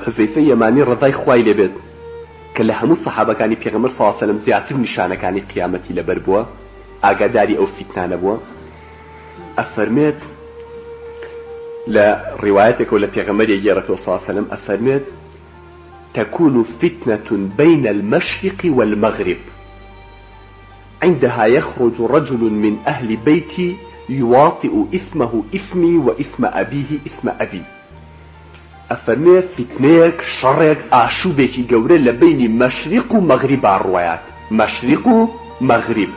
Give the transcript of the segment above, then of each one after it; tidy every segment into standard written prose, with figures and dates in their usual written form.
حذيفة يماني رضاي خواي لبيت كلا همو الصحابة كاني بيغمر صلى الله عليه وسلم زيادة نشانة كاني قيامتي لبربوا ئاگاداری ئەو فتنانە بووە ئەفەرمێت لە ڕیوایەتێک و لە پێغەمبەری گێڕەکەوە صلی الله عليه وسلم ئەفەرمێت تكون فتنة بين المشرق والمغرب عندها يخرج رجل من أهل بيتي يواطئ اسمه اسمي واسم أبيه اسم أبي أفرمي فتنيك شرك آشوبك جوري لبين مشرق ومغرب الروايات مشرق ومغرب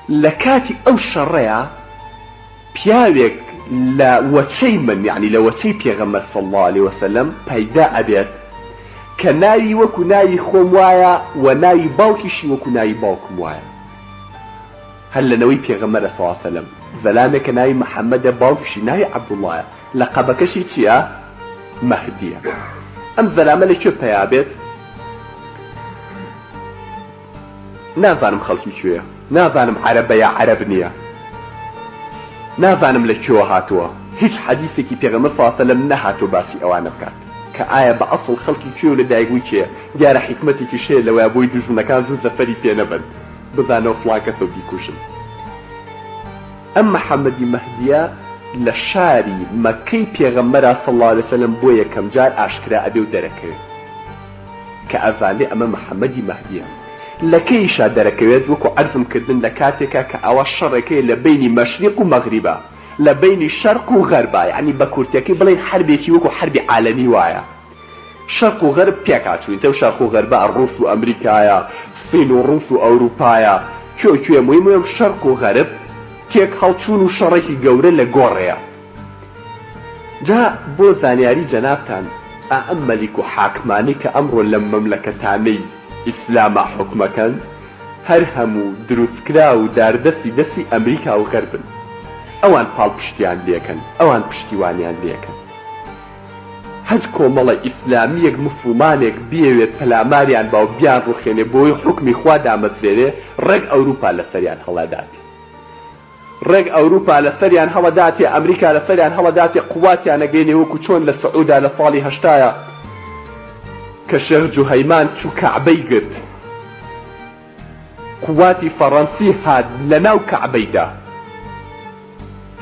لكاتي أو شريعة بياوك لوچي من يعني لوچي بيغمر صلى الله عليه وسلم بيدا أبيت كناي وكناي خوموايا وناي باوكشي وكناي باوكموايا هل لنوي بيغمر صلى الله عليه وسلم زلامه كناي محمد باوكشي ناي عبد الله لقبكشي تيا مهدية ام زلامه لكو بيابت نازانم خلقي شوية نازانم عربية عربنية نازانم لكو هاتوا هيج حديثي كي بيغمر صلى الله عليه وسلم نهاتو باسي اوانه بكات كآية بأصل خلقي كيو لدايقوي كي ديار حكمتي كشي لو أبوي دجمنا كان زوز زفري بينبن بزانو فلاكسو بيكوشن أما محمدي مهدية لشاري مكي بيغمرا صلى الله عليه وسلم بويا كم جار أشكرا أبيو دركي كأذاني أما محمدي مهدية لكي شا دركيويد وكو عرضم كردن لكاتيكا كأوا الشركي لبين مشرق ومغربا لبين الشرق وغربا يعني بكورتيكي بلين حربي وكو حرب عالمي وايا شرق وغرب بيكاتشو انتو شرق وغربا الروس وامريكايا الصين والروس واوروبايا كيو مهم شرق وغرب تيك خلچون وشركي قوري لغوريا جاء بو زانياري جنابتان أأملك حاكماني كأمر لمملكتاني إسلام حكمكا هرهمو دروسكرا وداردسي دسي أمريكا وغربن اوان پال پشتیان لیکن اوان پشتیوانیان لیکن هەج کۆمەڵە ئیسلامیەک مسلمانێک بیەوێت پەلاماریان باو بیان ڕوخێنێ بۆی حکمی خوا دامەزرێنێ ڕێک ئەوروپا لەسەریان هەڵەداتێ ڕێک ئەوروپا لەسەریان هەڵەداتێ ئەمریکا لەسەریان هەڵەداتێ قوواتیان ئەگەینێ وەکو چۆن لە سەعودا لە ساڵی هەشتایە کە شێخ جوهەیمان چوو کەعبەی گرت قوواتی فەڕەنسی هات لەناو کەعبەیدا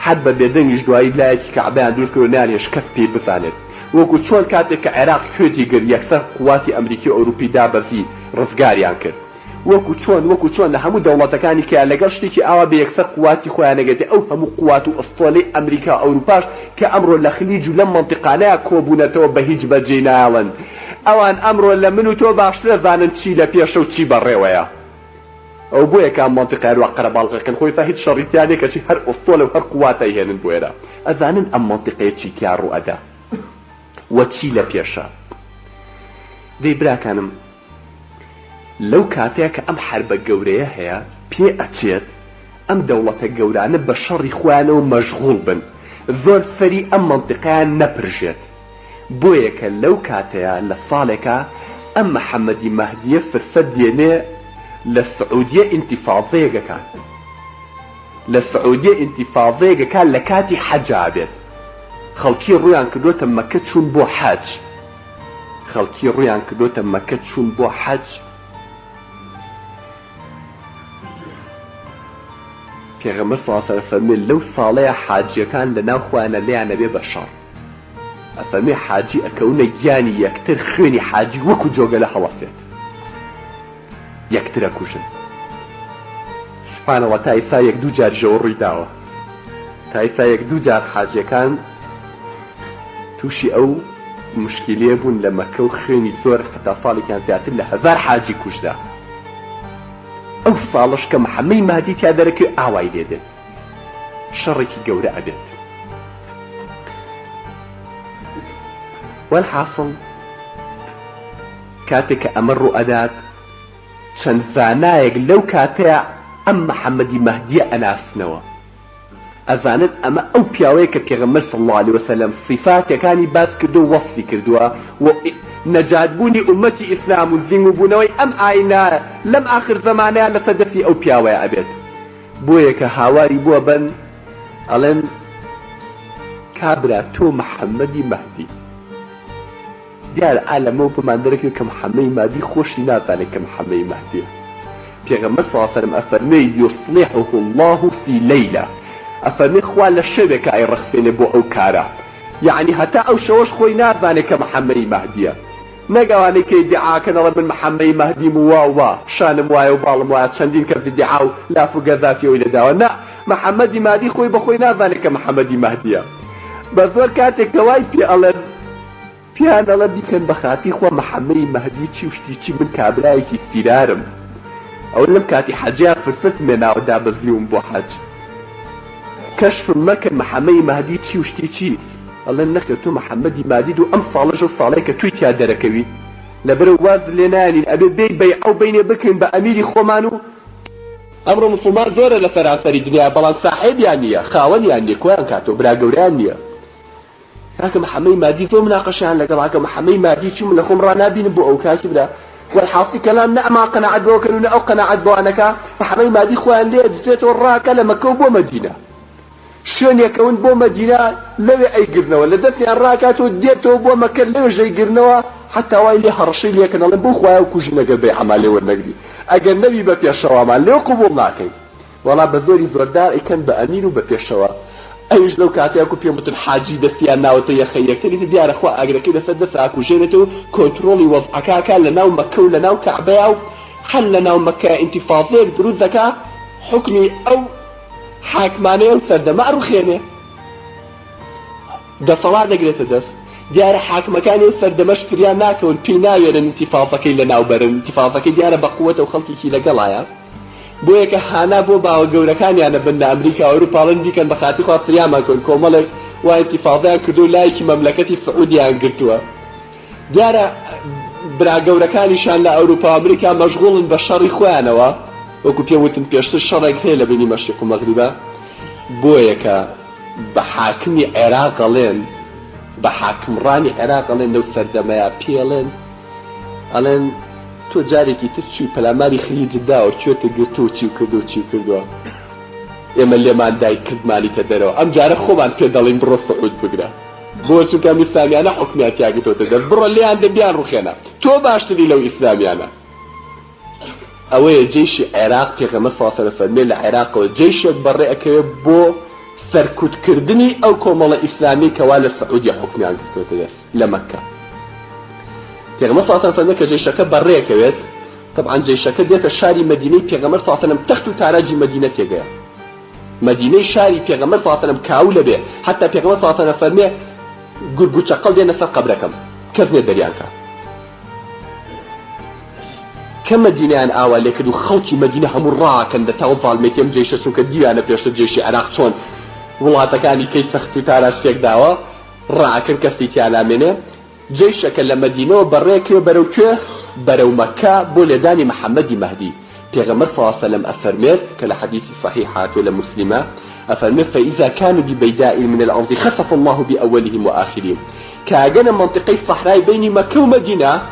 حد بەبێدەنگیش دوایی لایەکی کەعبەیان دروست کرد و نانێش کەس پێی بزانێت وەکو چۆن کاتێک کە عێراق کوێتی گرت یەکسەر قوواتی ئەمریکی و ئەوروپی دابەزی ڕزگاریان کرد وەکو چۆن لە هەموو دەوڵەتەکانی کە لەگەڵ شتێکی ئاوا بە یەکسەر قوواتی خۆیان نەگەێتێ ئەو هەموو قووات و ئەستۆڵەی ئەمریکا ئەوروپاش کە ئەمڕۆ لە خلیج و لەم مەنتیقانەیە کۆبوونەتەوە بە هیچ بەجێ نایڵن ئەوان ئەمڕۆ لە من و تۆ باشترە زانن چی لە پێشە و چی بەڕێوەیە ئەو بۆ یەکان مەنتیقای ڕواقەرە باڵغەکەن خۆی سا هیچ شەڕیتیان نەیە کەچی هەر ئۆستۆلە و هەر قوواتای هێنن بۆ ئێرە ئەزانن ئەم مەنتیقەیە چیتیا ڕوئەدا وەچی لە پێشە دەی براکانم لەو کاتەیە کە ئەم حربە گەورەیە هەیە پێ ئەچێت ئەم دەوڵەتە گەورانە بە شەڕی خۆیانەوە مەشغوڵ بن زۆر سەری ئەم مەنتیقەیان نەپرژێت بۆیە کە لەو کاتەیە لە ساڵێکە ئەم محەممەدی مەهدیە فرسەت دێنێ لە سعودیە ئینتیفاضەیەکەکان لە سعودیە ئینتیفاضەیەکەکان لە کاتی حەجا بێت خەڵکی ڕویان کردوتە مەکە چوون بۆ حەج خەڵکی ڕویان کردوتە مەکە چوون بۆ حەج پێغەمبەر صلی الله علیه و سلم فەرمێ لەو ساڵەیە حاجیەکان لەناو خۆیانە لێیانە بێ بە شەڕ ئەفەرمێ حاجی ئەکەونە گیانی یەکتر خوێنی حاجی وەکو جۆگە لە هەڵەسێت یەکترە کوژن سوبحانەڵڵا تا ئێستا یەک دوو جار ژەوە ڕووی داوە تا ئێستا یەک دوو جار حاجیەکان تووشی ئەو مشکیلەیە بوون لە مەکە و خوێنی زۆر حتا ساڵێکیان زیاتر لە 1000 حاجی کوژدا ئەو ساڵش کە محەممەی مادی تیا دەرەکەوێ ئاوای لێدێت شەڕێکی گەورە ئەبێت وەلحاصڵ کاتێک کە ئەمە ڕوو ئەدات چەند زانایەک لەو کاتەیە ئەم محەممەدی مەهدیە ئەناسنەوە ئەزانن ئەمە ئەو پیاوەیە کە پێغەمبەر صلی الله علیه وسلم صفاتەکانی باس کردو و وەصفی کردووە و نەجاتبوونی ئومەتی ئیسلام و زیندووبوونەوەی ئەم ئاینایە لەم ئاخر زەمانەیە لەسەر دەستی ئەو پیاوەیە ئەبێت بۆیە کە هاواری بووە بن ئەڵێن کابرا تۆ محەممەدی مەهدی دیار عالمەوە بمان دەرەکەوێت کە محەممەدی مادی خۆشی نازانێت کە محەممەدی مەهدیە. پێغەمبەر صلی الله علیه و سلم ئەفەرمێ یصلحه الله في ليلة، ئەفەرمێ خوا لە شەوێکە ئەیڕەخسێنێ بۆ ئەو کارە، یعنی هەتا ئەو شەوەش خۆی نازانێت کە محەممەدی مەهدیە. نەگەوانەی کە ئیدعاکەن ئەڵێ من محەممەدی مەهدیم و وا شانم وایە و باڵم وایە چەندین کەس ئیدعا و لاف و گەزافیەوەی لەداوە. نا، محەممەدی مادی خۆی بەخۆی نازانێت کە محەممەدی مەهدیە. بە زۆر کاتێک کەوای پێ ئەڵێن پیان ئەڵە دیکەن بە خاتی خوا محەممەدی مەهدی چی و شتی چی، من کابرایەکی سیرارم، ئەو لەم کاتی حەجیا فرفت مێناوە دابەزیوم بۆ حەج، کەشفم مەکەن محەممەدی مەهدی چی و شتی چی. ئەڵێن نەخێت تۆ محەممەدی مادید و ئەم ساڵەژە و ساڵەی کە توی تیا دەرەکەوی لەبەرە واز لێ نانین ئەبێ بێی بەیعە و بینێ بکەین بە ئەمیری خۆمان. و ئەمڕۆ مسلمان زۆرە لە سەرانسەری دنیا، بەڵام ساحێبیان نییە، خاوەنیان نییە، کۆیان کاتەوە برا گەوریان نییە. کاکە محەممەدی مادی زۆر مناقەشیان لەگەڵ کە محەممەدی مادی چوم لە خۆم ڕانابینم بۆ ئەو کاکی برا والحاصل كلام نأما قناعت بوكن ولا أو قناعت بوانك محمد مادي خوان ليه دفيت وراك لما كو بو مدينة شون يكون بو مدينة لو أي قرنوا ولا دتي الراكات وديتو بو مكان لو جاي قرنوا حتى وايلي هرشي لي كان بو خويا وكوجنا قبي عمالي والنقدي أجنبي ببي الشوام لو قبول ناكي والله بزوري زوردار كان بأمين وببي الشوام أيش لو كاتيكو بيومتن حاجي دفيا ناوتو يا خيك تريد ديار أخوة أجر كده سدفعك وجينتو كنترولي وضعك كان لناو مكة ولناو كعباو حل لناو مكة انتفاضيك دروزك حكمي أو حاكماني أو سردة ما أروخيني ده صلاة دقلت دف ديار حاكم كان يسردة مشكريا ناكو البيناوي لانتفاضك لناو برن انتفاضك ديار بقوة وخلقي كي لقلايا بۆیە کە هانا بۆ باوە گەورەکانیانە بن لە ئەمریکا و ئەوروپاڵن دیکەن بە خاتی خوا فریامان کۆن کۆمەڵێک وای ئینتیفاضەیان کردو و لایەکی مەملەکەتی سعودیان گرتووە. دیارە برا گەورەکانیشان لە ئەوروپا ئەمریکا مەشغوڵن بە شەڕی خۆیانەوە، وەکو پێوتم پێشتر شەڕێک هەیە لە بینی مەشریق و مەغریبە. بۆیە کە بە حاکمی عێراق ئەڵێن، بە حاکمڕانی عێراق ئەڵێن لەو سەردەمەیە پێڵێن ئەڵێن تۆ جارێکی تر چووی پەلاماری خلیجت داوە کوێتە گرتو و چی و کردو و چی کردووە، ئێمە لێمان دای کردمانیتە دەرەوە، ئەم جارە خۆمان پێ دەڵێن بڕۆ سعود بگرە بۆ چونکە ئیسلامیانە حکمیان تیاگرتوتە دەست، بڕۆ لێیان دەبیان ڕوخێنە، تۆ باشتری لەو ئیسلامیانە. ئەوەیە جێشی عێراق پێغەمبەر صلی الله علیه و سلم فەرمێ لە عێراقەوە جێشێک بەڕێ ئەکەوێت بۆ سەرکوتکردنی ئەو کۆمەڵە ئیسلامی کەوا لە سعودیا حکمیان گرتوتە دەست لە مەککە. پێغەمبەر صلی الله علیه و سلم کە جێشەکە بەڕێکەوێت، طبعا جێشەکە دێتە شاری مەدینەی پێغەمبەر صلی الله علیه و سلم تەخت و تاراجی مەدینە تێگەیە، مەدینەی شاری پێغەمبەر صلی الله علیه و سلم کاولە بێ، حتا پێغەمبەر صلی الله علیه و سلم فەرمێ گورگ و چەقەڵ دێنە سەر قەبرەکەم کەس نێ دەریان کە. کە مەدینەیان ئاوا لێ کرد و خەڵکی مەدینە هەموو ڕاکەن دە تاو زاڵمێتی ئەم جێشە، چونکە دیوانە پێشتر جێشی عێراق چۆن وڵاتەکانی کەی تەخت و تاراج تێک داوە ڕاکەن کەسی تیان نامێنێ. جێشەکە لە مەدینەوە بەڕێکەوە بەرەو کوێ؟ بەرەو مەککە بۆ لێدانی محەممەدی مەهدی. پێغەمبەر صلی الله علیه و سلم ئەفەرمێت کە لە حەدیثی صحیح هاتووە لە موسلیمە، ئەفەرمێت فإذا كانوا ببيداء من الأرض خسف الله بأولهم وآخرهم. كأجنا منطقة الصحراء بين مكة ومدينة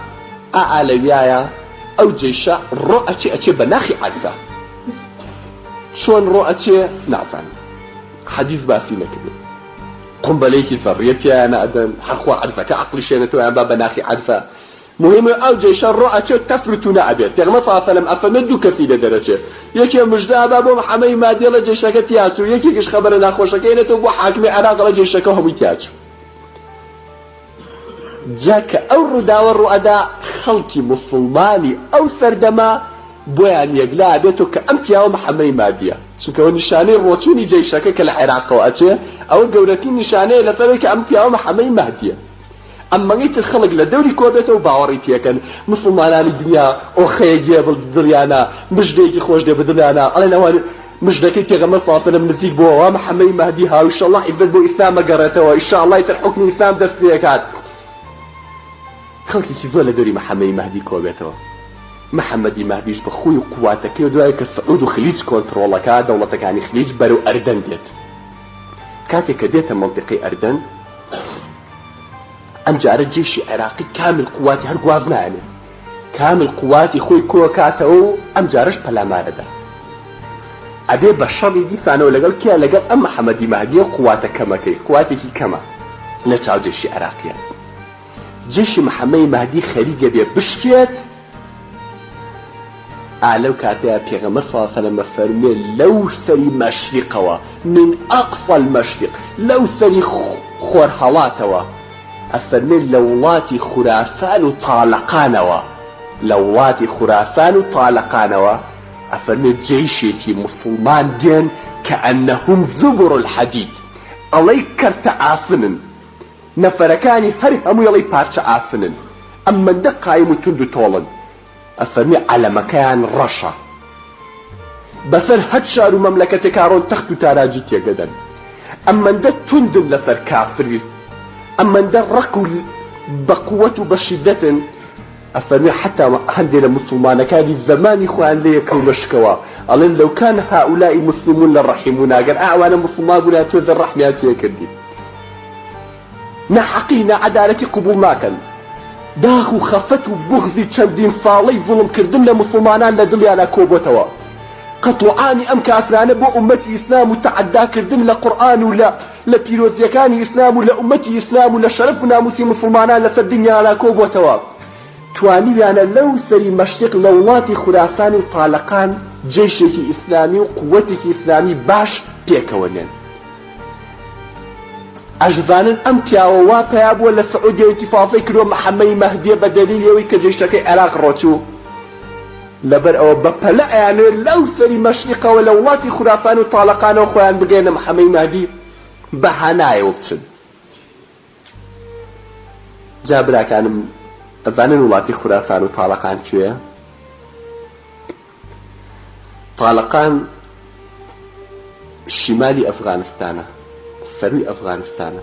أعلويايا أو جيشة رؤتي أتي بناخي عرفة. شون رؤتي نعفن حديث باسينا كده قنبليكي ذريتي أنا أدن حقوا عرفة كعقل شينتو أنا بناخي عرفة. مهم أو جيشة رؤتي تفرتنا أبيت. يعني صلى الله عليه وسلم أفندو كثير درجة. يكي مجدى بابو محمد مادي لا جيشة كتياتو يكي كش خبرنا خوشة كينتو بو حاكم عراق لا جيشة كهم يتياتو. جاك أو رداوة الرؤداء خلقي مسلماني أو سردما بويان يقلا بيتو كأمتيا ومحمد مادية شكو نشاني روتوني جيشك كالعراق وأتي أو قولتي نشاني لفريك أمتيا ومحمد مادية. أما غيت الخلق لدوري كوبيتو وباوريتيا كان مسلمان الدنيا أو خيجي بالدريانا مجديكي خوش دي بدريانا على نوان مجدكي كغمر صلى الله عليه وسلم نزيك بو ومحمد مهدي ها وإن شاء الله عزت بو إسلام قرأته وإن شاء الله يترحكني إسلام دست فيكات خلقي كي زول دوري محمد مهدي كوبيتو محمد مهديش بخوي قواتك ودوايك السعود وخليج كونترولك دولتك يعني خليج برو أردن ديت كاتك ديت منطقي أردن أم جارت جيش عراقي كامل قواتي هرقوازنا يعني كامل قواتي خوي كوكاتو أم جارش بلا مارده أبي بشر دي فأنا ولقل كيا لقل أم محمد مهدي قواتك كما كي قواتي كما نتاو جيش عراقي جيش محمد مهدي خريجة بيه بشكيت أعلو كاتيا بيغمبر صلى الله عليه وسلم فرمي لو سري مشرقوا من أقصى المشرق لو سري خورهالاتوا أفرمي لولاتي خراسان وطالقانوا لولاتي خراسان وطالقانوا أفرمي جيشي مسلمان دين كأنهم زبر الحديد علي كرت عافنن نفركاني هر همو يلي بارش عافنن أما دقايم تندو طولن أفرمي على مكان رشا بسر هتشار مملكة كارون تختو تاراجي تيقدن أما ده تندن لسر كافر أما ده رقو بقوة بشدة أفرمي حتى عندنا مسلمان كان الزمان خوان لي كومشكوا ألين لو كان هؤلاء مسلمون للرحمون أجر أعوانا مسلمان قلنا توذ الرحمة يكردي نحقينا عدالة قبول ناكن داخو خفت وبغزي تشندين صالي ظلم كردن لمسلمانان لدلي على كوبوتوا قطوعاني أم كافران بو أمتي إسلام وتعدى كردن لقرآن ولا لبيروزيكاني إسلام ولا أمتي إسلام ولا شرفنا مسلمانان لسدنيا على كوبوتوا تواني يعني لو سري مشرق لولاتي خراسان وطالقان جيشك إسلامي وقوتك إسلامي باش بيكونين أجزانن أم بياووا بياب ولا سعودية انتفاضي كرو محمد مهدي بدليل يوي كجيشك عراق روتو لبر أو ببلا يعني لو سري مشرق ولولاتي خراسان وطالقان وخوان بقينا محمد مهدي بهناي وبتن جابرا كان أزانن ولاتي خراسان وطالقان كوية طالقان شمالي أفغانستان سروي أفغانستان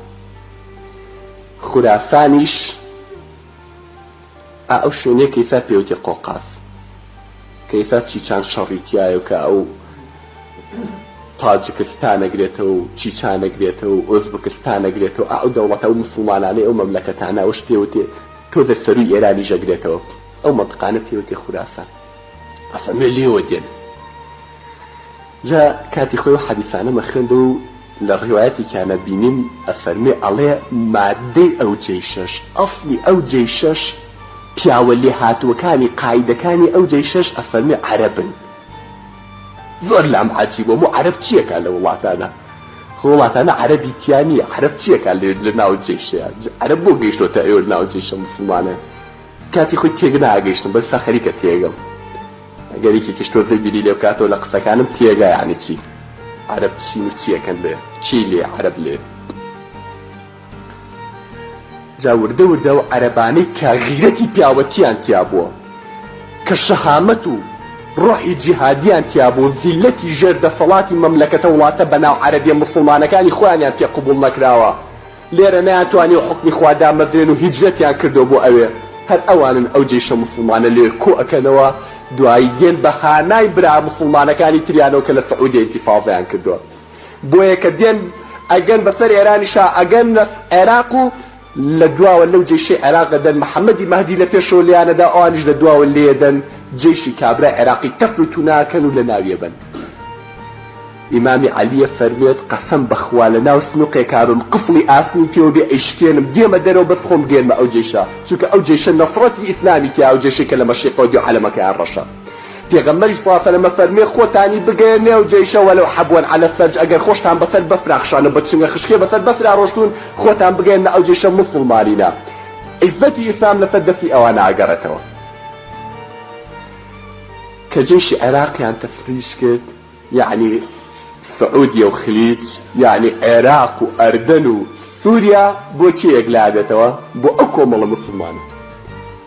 خراسانيش أو شوني كيسا بيوتي قوقاز كيسا تشيشان شريتيا يوكا أو تاجكستان قريتو تشيشان قريتو أوزبكستان قريتو أو دولة أو مسلماناني أو مملكتانا وش بيوتي توز السروي إيراني جاقريتو أو منطقانا بيوتي خراسان أفهمي ليه ودين جاء كاتي خوي حديثانا مخندو للرواياتي كان بينين أفرمي عليه مادي أو جيشش أصلي أو جيشش بياولي هاتو كاني قايدة كاني أو جيشش أفرمي عربن زور لام عجيب ومو عرب تشيك على والله أنا عربي تياني عرب تشيك على لناو جيش عرب بو جيش لو تأيو لناو جيش مسلمانة كاتي خوي تيغنا جيشن بس خريكة تيغم قاليكي كشتو زي بيلي لو كاتو لقصة كانم تيغا يعني تي عرب تشينو تشيا كان ليه كيلي عرب ليه جا وردو عرباني كغيرتي بياوتيان تيابو كشهامتو روحي جهاديان تيابو زلتي جرد صلاتي مملكة ولاتا بناو عربية مسلمانة كان إخواني أنت قبول نكراوا ليرا ناتواني وحكمي خوادا مزرين وهجرتي عن كردو بو أوي هر أوان أو جيش مسلمانة لير كو أكنوا دوای دين بهاناي برا مسلمانة كاني تريانو كلا سعودية انتفاضي عن كردو بويا كدين أجن بصر إيراني شا أجن نس عراقو لدوا ولو جيش عراق دن محمد مهدي لبيشو ليانا دا آنج لدوا واللي دن جيش كابرا عراقي تفرتنا كانوا لناوية بن إمامي علي فرميت قسم بخوالنا وسنوقي كابم قفلي آسني تيو بي إشكينم ديما دارو بس خوم جين ما أو جيشا شوك أو جيش النصرتي إسلامي كي أو جيش كلمة شيقو ديو على مكان رشا في غمري فاصل لما فرمي خوتاني بقيني وجيشا ولو حبوان على السرج أجر خوشتان بسر بفرخشان بتشنغ خشكي بسر بفرع روشتون خوتان بقينا أو جيشا مسلمانينا إفتي إسلام لفدفي أوانا عقرتوا كجيش عراقي عن تفريش كت يعني سعودية وخليج يعني عراق وأردن وسوريا بوكي إقلادتوا بو أكو مالا مسلمان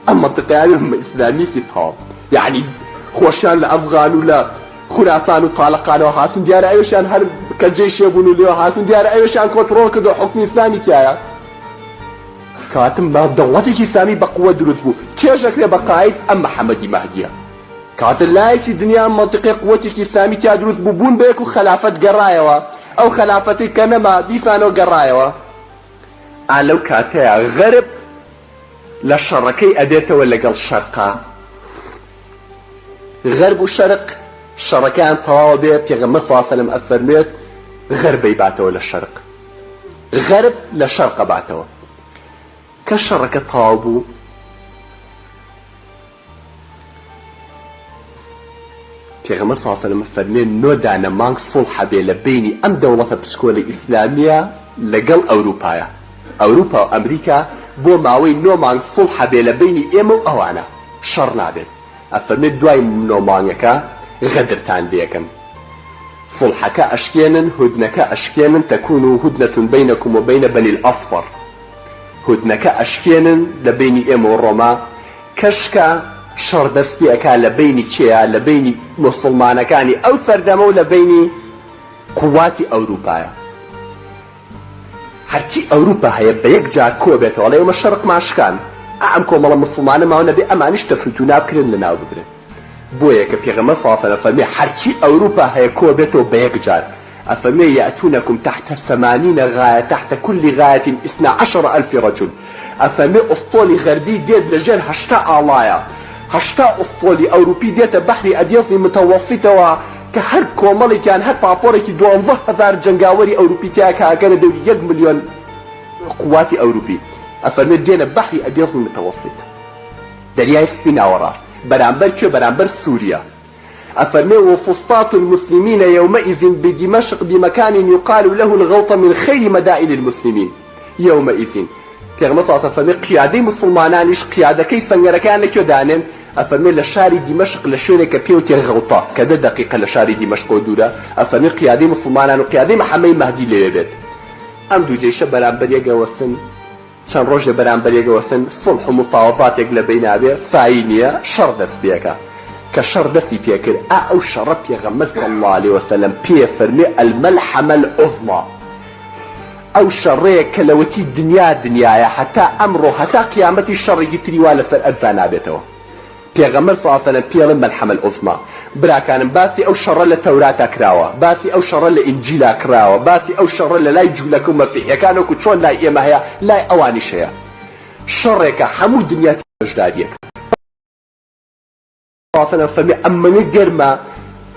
أما تقالهم إسلامي في طاب يعني خوشان لأفغان ولا خراسان وطالقان وهاتون ديار أيوشان هر كجيش يبونوا ليو هاتون ديار أيوشان كوترول كدو حكم إسلامي تيايا كاتم ما دولتك إسلامي بقوة دروس بو كيشك بقايد أم محمدي مهدية كانت اللايك الدنيا منطقة قوتك إسلامي تدرس ببون بيكو خلافة قرايوا أو خلافة كنما ديسانو قرايوا لو كاتيا غرب للشركي أديته ولا قال الشرقة غرب والشرق الشركان طوابع بيغمر صلى الله عليه وسلم أفرميت غربي باتوا للشرق غرب للشرق باتوا کە شەڕەکە تەواو بوو پێغەمبەر صلی الله علیه و سلم فەرمێن نۆدانە مانگ سڵح بێ لە بینی ئەم دەوڵەتە پچکۆلە ئیسلامیە لەگەڵ ئەوروپایە ئەوروپا و ئەمریکا بۆ ماوەی 9 مانگ سڵح بێ لە بینی ئێمە و ئەوانە شەڕ نابێت ئەفەرمێت دوای 9 مانگەکە غەدرتان دێکن صلحەکە ئەشکێنن هودنەکە ئەشکێنن تەکون هودنەتون بینەکم و بینە بەنی الأصفر هودنەکە ئەشکێنن لە بینی ئێمە و ڕۆما کەشکە شەڕ دەست پێ ئەکا لە بینی کێیە لە بینی موسڵمانەکانی ئەو سەردەمە و لە بینی قوواتی ئەوروپایە هەرچی ئەوروپا هەیە بە یەک جار کۆ بێتەوە لە ئێمە شەرق ماشکان ئەم کۆمەڵە مسڵمانە ماوە نەبێ ئەمانیش تەفروت و نابکرێن لە ناو ببرێن بۆیە کە پێغەمبەر صلی الله علیه و سلم فەرمێ هەرچی ئەوروپا هەیە کۆ بێتەوە بە یەک جار ئەفەرمێ یأتونکم تحت 80 غایە تحت كل غایة 12,000 رجل ئەفەرمێ ئوستۆلی غەربی دێت لەژێر 80 ئاڵایە 80 ئوستۆلی ئەوروپی دێتە بەحری ئەبیەزی متەوەسیتەوە کە هەر کۆمەڵێکیان هەر پاپۆرێکی 12,000 جەنگاوەری ئەوروپی تیا کاگەنە دەوری 1 ملیۆن قوواتی ئەوروپی ئەفەرمێ دێنە بەحری ئەبیەزی متەوەسیت دەریای سپی ناوەڕاست بەرامبەر کوێ بەرامبەر سووریا أفرمي وفصات المسلمين يومئذ بدمشق بمكان يقال له الغوط من خير مدائن المسلمين يومئذ پیغمبر صلی الله علیه و سلم قیادەی مسلمانانیش قیادەکەی سەنگەرەکان لەکوێ دانێن ئەفەرمێ لە شاری دیمەشق لە شوێنێکە پێوتێ غەوتە کە 10 دقیقە لە شاری دیمەشق و دوورە ئەفەرمێ قیادەی مسلمانان و قیادەی محەممەد مەهدی لەوێ بێت ئەم دوو جێشە بەرامبەر یەکەوەستن چەند ڕۆژێ بەرامبەر یەکەوەستن صلح و مفاوضاتێک لە بینابێ فای نییە شەڕ دەست پێکە کە شەڕ دەستی پێکرد ئەو شەڕە پێغەمبەر صلی الله علیه و سلم پێ فەرمێ المەلحەمە العوزما ئەو شەڕەیە کە لەوەتی دنیایە هەتا ئەمڕۆ هەتا قیامەتی شەڕێکی تری وا لەسەر ئەرزا نابێتەوە پێغەمبەر صلی الله علیه و سلم پێڵێن مەلحەمە العوزما براکانم باسی ئەو شەڕە لە تەوراتا کراوە باسی ئەو شەڕە لە ئینجیلا کراوە باسی ئەو شەڕە لە لای جوولەکە و مەسیحیەکان وەکو چۆن لای ئێمە هەیە لای ئەوانیش هەیە شەڕێکە هەموو دنیاتی بەشداریەکە فمي أمني قرما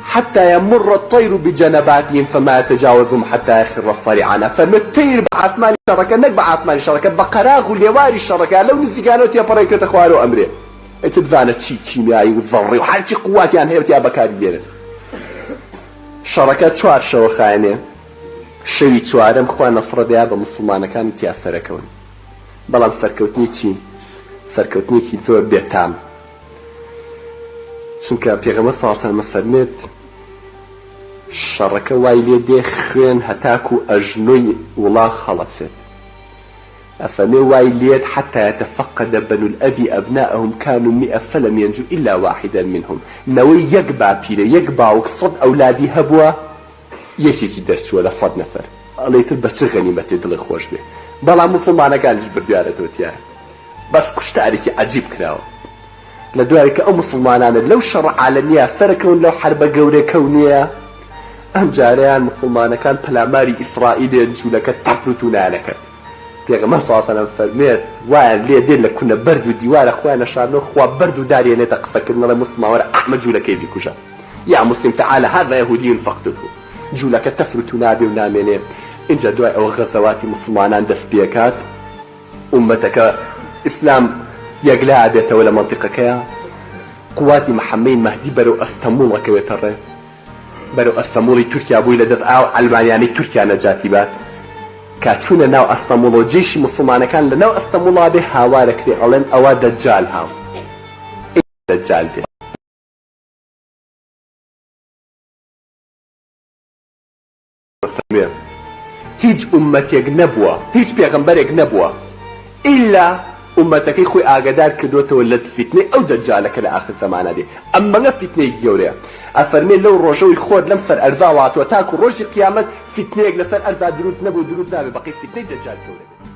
حتى يمر الطير بجنباتهم فما يتجاوزهم حتى يخر الصريعان فمي الطير بعثمان الشركة نك بعثمان الشركة بقراغ واليواري الشركة لو نزي كانوا تيا بريكة اخوانو أمري اتبزانة شي كيميائي والضري وحالتي قوات يعني هي تيا بكاري دينا شركة شوار شو خاينة شوي شوارم خوان نصر ديا بمسلمان كانوا تيا سركون بلان سركوتني چي سركوتني كي زور بيتام چونکە پێغەمبەر صلی الله علیه و سلم فەرمێت شەڕەکە وای لێ دێ خوێن هەتاکو ئەژنۆی وڵا خەڵەسێت ئەفەرمێ وای لێت حتى يتفقد بنو الأب أبناءهم كانوا 100 فلم ينجو إلا واحدا منهم نەوەی یەک باپیرە یەک باوک 100 ئەولادی هەبووە یەکێکی دەرچووە لە 100 نەفەر ئەڵێتر بە چ غەنیمەتێ دڵی خۆش بێ بەڵام موسڵمانەکانیش بردیارەتەوە تیایە بەس کوشتارێکی عەجیب کراوە لە دوای کە ئەو مسلمانانە لەو شەڕ عالەمیە سەرەکەون لەو حربە گەورەی کەونیە ئەم جارەیان مسلمانەکان پەلاماری ئیسرائیلێن جوولەکە تەفروت و نانەکرد پێغەمبەر صلی الله علیه و سلم فەرمێت وایان لێ دێن لە کونە بەرد و دیوارە خۆیان نەشاردنەوە خوا بەرد و دارێنێتە قسەکردن لە مسلمان وەرە ئەحمەد جوولەکەی بیکوژە یا مسلم تعالى هذا يهودي فاقتله جوولەکە تەفروت و نابێ و نامێنێ اینجا دوای ئەوە غەزەواتی مسلمانان دەست پێکات ئومەتەکە ئیسلام یەکلا بێتەوە لە مەنتیقەکەیە قواتی محەممەد مەهدی بەرەو ئەستەموڵەکەوێتە ڕێ بەرەو ئەستەموڵی تورکیا بووی لە دەست ئاو ئەلمانیانی تورکیا نەجاتی بات کاچوونە ناو ئەستەموڵ و جێشی مسلمانەکان لە ناو ئەستەموڵا بێ هاوارەکرێ ئەڵێن ئەوە دەجال هاو دەجال بێ هیچ ئومەتێک نەبووە هیچ پێغەمبەرێک نەبووە ئیلا ئومەتەکەی خۆی ئاگادار کردوێتەوە لە فتنەی ئەو دەجالەکە لە ئاخر زەمانە دێ ئەمەنگە فتنەی گەورەیە ئەفەرمێ لەو ڕۆژەوەی خۆت لەم سەر ئەرزا واتوە تاکو ڕۆژی قیامەت فتنەیەک لەسەر ئەرزا دروست نەبوو دروست نابێ بەقی فتنەی دەجال گەورە بێت